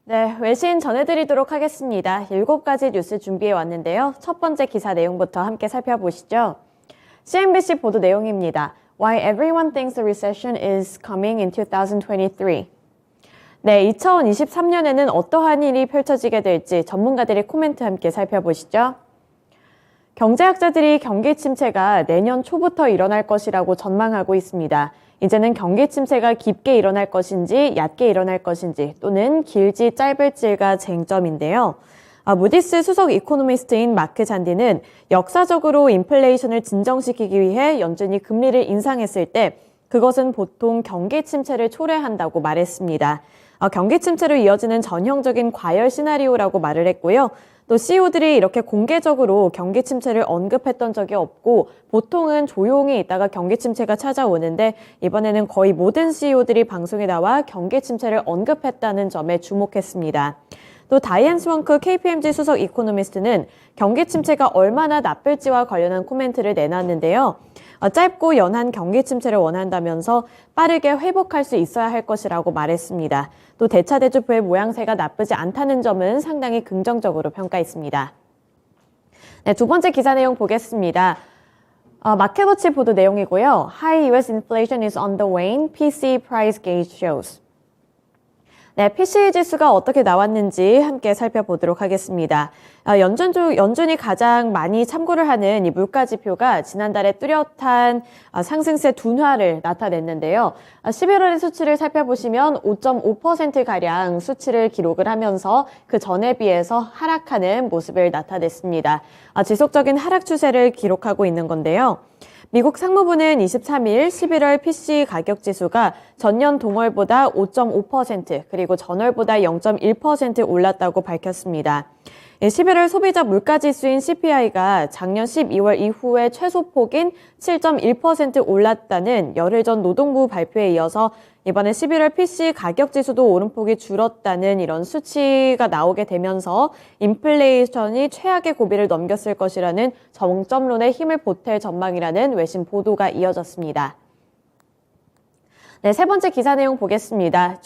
네, 외신 전해드리도록 하겠습니다. 7가지 뉴스 준비해 왔는데요. 첫 번째 기사 내용부터 함께 살펴보시죠. CNBC 보도 내용입니다. Why everyone thinks a recession is coming in 2023. 네, 2023년에는 어떠한 일이 펼쳐지게 될지 전문가들의 코멘트 함께 살펴보시죠. 경제학자들이 경기 침체가 내년 초부터 일어날 것이라고 전망하고 있습니다. 이제는 경기 침체가 깊게 일어날 것인지 얕게 일어날 것인지 또는 길지 짧을지가 쟁점인데요. 무디스 수석 이코노미스트인 마크 잔디는 역사적으로 인플레이션을 진정시키기 위해 연준이 금리를 인상했을 때 그것은 보통 경기 침체를 초래한다고 말했습니다. 경기 침체로 이어지는 전형적인 과열 시나리오라고 말을 했고요. 또 CEO들이 이렇게 공개적으로 경기 침체를 언급했던 적이 없고 보통은 조용히 있다가 경기 침체가 찾아오는데 이번에는 거의 모든 CEO들이 방송에 나와 경기 침체를 언급했다는 점에 주목했습니다. 또 다이앤 스원크 KPMG 수석 이코노미스트는 경기 침체가 얼마나 나쁠지와 관련한 코멘트를 내놨는데요. 짧고 연한 경기 침체를 원한다면서 빠르게 회복할 수 있어야 할 것이라고 말했습니다. 또 대차대조표의 모양새가 나쁘지 않다는 점은 상당히 긍정적으로 평가했습니다. 네, 두 번째 기사 내용 보겠습니다. 마켓워치 보도 내용이고요. High US inflation is on the wane, PC price gauge shows. 네, PCE 지수가 어떻게 나왔는지 함께 살펴보도록 하겠습니다. 연준이 가장 많이 참고를 하는 이 물가지표가 지난달에 뚜렷한 상승세 둔화를 나타냈는데요. 11월의 수치를 살펴보시면 5.5%가량 수치를 기록을 하면서 그 전에 비해서 하락하는 모습을 나타냈습니다. 지속적인 하락 추세를 기록하고 있는 건데요. 미국 상무부는 23일 11월 PC 가격 지수가 전년 동월보다 5.5% 그리고 전월보다 0.1% 올랐다고 밝혔습니다. 11월 소비자 물가지수인 CPI가 작년 12월 이후에 최소폭인 7.1% 올랐다는 열흘 전 노동부 발표에 이어서 이번에 11월 PC 가격 지수도 오름폭이 줄었다는 이런 수치가 나오게 되면서 인플레이션이 최악의 고비를 넘겼을 것이라는 정점론에 힘을 보탤 전망이라는 외신 보도가 이어졌습니다. 네, 세 번째 기사 내용 보겠습니다.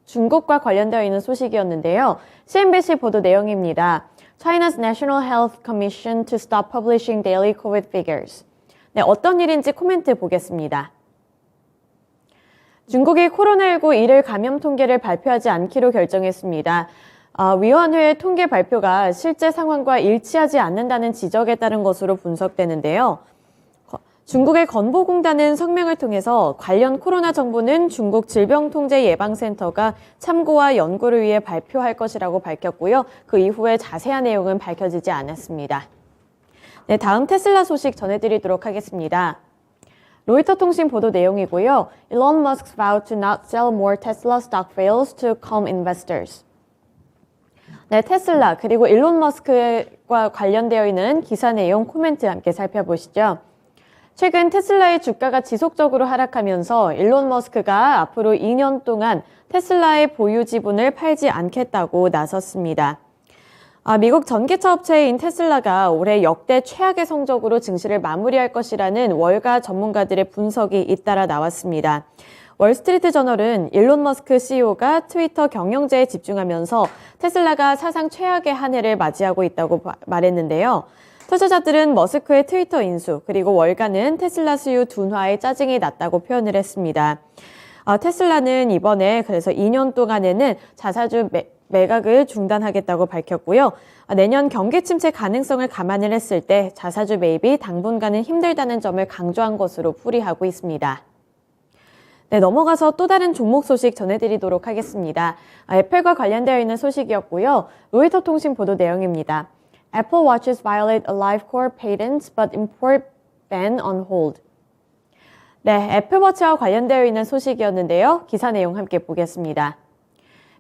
중국과 관련되어 있는 소식이었는데요. CNBC 보도 내용입니다. China's National Health Commission to stop publishing daily COVID figures. 네, 어떤 일인지 코멘트 보겠습니다. 중국이 코로나19 일일 감염 통계를 발표하지 않기로 결정했습니다. 위원회의 통계 발표가 실제 상황과 일치하지 않는다는 지적에 따른 것으로 분석되는데요. 중국의 건보공단은 성명을 통해서 관련 코로나 정보는 중국 질병통제예방센터가 참고와 연구를 위해 발표할 것이라고 밝혔고요. 그 이후에 자세한 내용은 밝혀지지 않았습니다. 네, 다음 테슬라 소식 전해드리도록 하겠습니다. 로이터 통신 보도 내용이고요. Elon Musk's vow to not sell more Tesla stock fails to calm investors. 네, 테슬라 그리고 일론 머스크와 관련되어 있는 기사 내용 코멘트 함께 살펴보시죠. 최근 테슬라의 주가가 지속적으로 하락하면서 일론 머스크가 앞으로 2년 동안 테슬라의 보유 지분을 팔지 않겠다고 나섰습니다. 미국 전기차 업체인 테슬라가 올해 역대 최악의 성적으로 증시를 마무리할 것이라는 월가 전문가들의 분석이 잇따라 나왔습니다. 월스트리트 저널은 일론 머스크 CEO가 트위터 경영제에 집중하면서 테슬라가 사상 최악의 한 해를 맞이하고 있다고 말했는데요. 투자자들은 머스크의 트위터 인수 그리고 월가는 테슬라 수요 둔화에 짜증이 났다고 표현을 했습니다. 테슬라는 이번에 그래서 2년 동안에는 자사주 매각을 중단하겠다고 밝혔고요. 내년 경기 침체 가능성을 감안을 했을 때 자사주 매입이 당분간은 힘들다는 점을 강조한 것으로 풀이하고 있습니다. 네, 넘어가서 또 다른 종목 소식 전해드리도록 하겠습니다. 애플과 관련되어 있는 소식이었고요. 로이터 통신 보도 내용입니다. Apple Watches violate a LifeCore patent but import ban on hold. 네, 애플워치와 관련되어 있는 소식이었는데요. 기사 내용 함께 보겠습니다.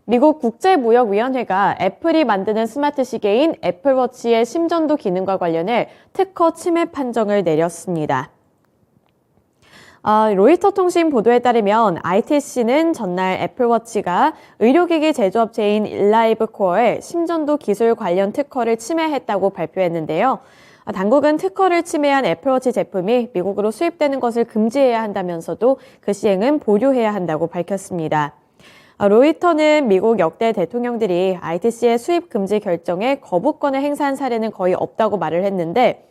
미국 국제무역위원회가 애플이 만드는 스마트 시계인 애플워치의 심전도 기능과 관련해 특허 침해 판정을 내렸습니다. 로이터 통신 보도에 따르면 ITC는 전날 애플워치가 의료기기 제조업체인 일라이브코어의 심전도 기술 관련 특허를 침해했다고 발표했는데요. 당국은 특허를 침해한 애플워치 제품이 미국으로 수입되는 것을 금지해야 한다면서도 그 시행은 보류해야 한다고 밝혔습니다. 로이터는 미국 역대 대통령들이 ITC의 수입 금지 결정에 거부권을 행사한 사례는 거의 없다고 말을 했는데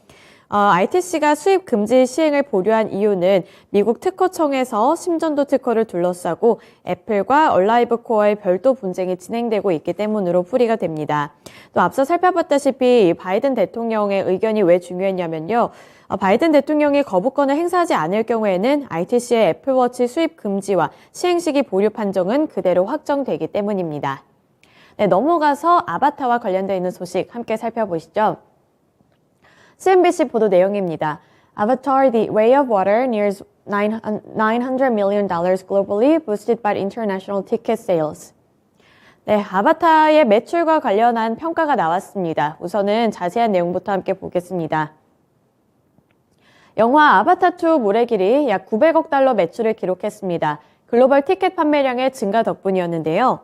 ITC가 수입 금지 시행을 보류한 이유는 미국 특허청에서 심전도 특허를 둘러싸고 애플과 얼라이브 코어의 별도 분쟁이 진행되고 있기 때문으로 풀이가 됩니다. 또 앞서 살펴봤다시피 바이든 대통령의 의견이 왜 중요했냐면요. 바이든 대통령이 거부권을 행사하지 않을 경우에는 ITC의 애플워치 수입 금지와 시행시기 보류 판정은 그대로 확정되기 때문입니다. 네, 넘어가서 아바타와 관련되어 있는 소식 함께 살펴보시죠. CNBC 보도 내용입니다. Avatar: The Way of Water nears $900 million globally, boosted by international ticket sales. 네, 아바타의 매출과 관련한 평가가 나왔습니다. 우선은 자세한 내용부터 함께 보겠습니다. 영화 아바타2 물의 길이 약 900억 달러 매출을 기록했습니다. 글로벌 티켓 판매량의 증가 덕분이었는데요.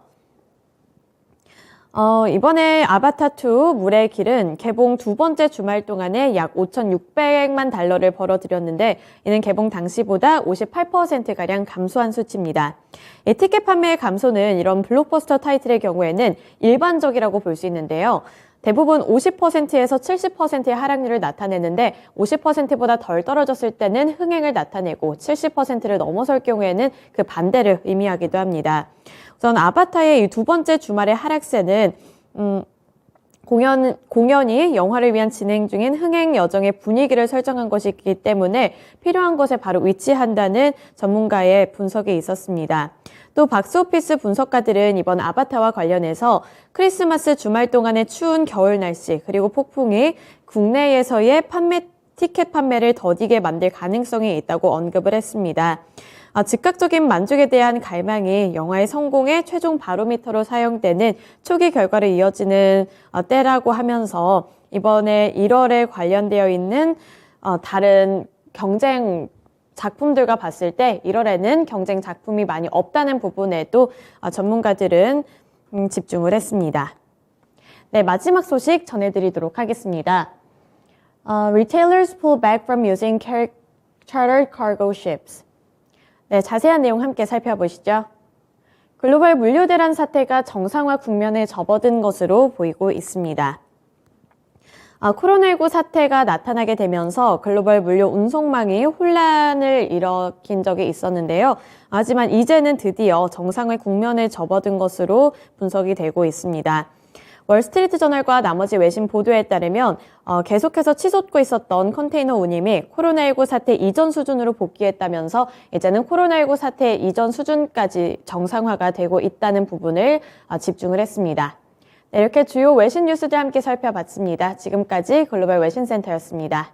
이번에 아바타2 물의 길은 개봉 두 번째 주말 동안에 약 5,600만 달러를 벌어들였는데 이는 개봉 당시보다 58%가량 감소한 수치입니다. 이 티켓 판매의 감소는 이런 블록버스터 타이틀의 경우에는 일반적이라고 볼 수 있는데요. 대부분 50%에서 70%의 하락률을 나타내는데 50%보다 덜 떨어졌을 때는 흥행을 나타내고 70%를 넘어설 경우에는 그 반대를 의미하기도 합니다. 우선 아바타의 이 두 번째 주말의 하락세는 공연이 영화를 위한 진행 중인 흥행 여정의 분위기를 설정한 것이기 때문에 필요한 곳에 바로 위치한다는 전문가의 분석이 있었습니다. 또 박스오피스 분석가들은 이번 아바타와 관련해서 크리스마스 주말 동안의 추운 겨울 날씨 그리고 폭풍이 국내에서의 티켓 판매를 더디게 만들 가능성이 있다고 언급을 했습니다. 즉각적인 만족에 대한 갈망이 영화의 성공의 최종 바로미터로 사용되는 초기 결과로 이어지는 때라고 하면서 이번에 1월에 관련되어 있는 다른 경쟁 작품들과 봤을 때 1월에는 경쟁 작품이 많이 없다는 부분에도 전문가들은 집중을 했습니다. 네, 마지막 소식 전해드리도록 하겠습니다. Retailers pull back from using chartered cargo ships. 네, 자세한 내용 함께 살펴보시죠. 글로벌 물류 대란 사태가 정상화 국면에 접어든 것으로 보이고 있습니다. 코로나19 사태가 나타나게 되면서 글로벌 물류 운송망이 혼란을 일으킨 적이 있었는데요. 하지만 이제는 드디어 정상화 국면에 접어든 것으로 분석이 되고 있습니다. 월스트리트 저널과 나머지 외신 보도에 따르면 계속해서 치솟고 있었던 컨테이너 운임이 코로나19 사태 이전 수준으로 복귀했다면서 이제는 코로나19 사태 이전 수준까지 정상화가 되고 있다는 부분을 집중을 했습니다. 네, 이렇게 주요 외신 뉴스들 함께 살펴봤습니다. 지금까지 글로벌 외신센터였습니다.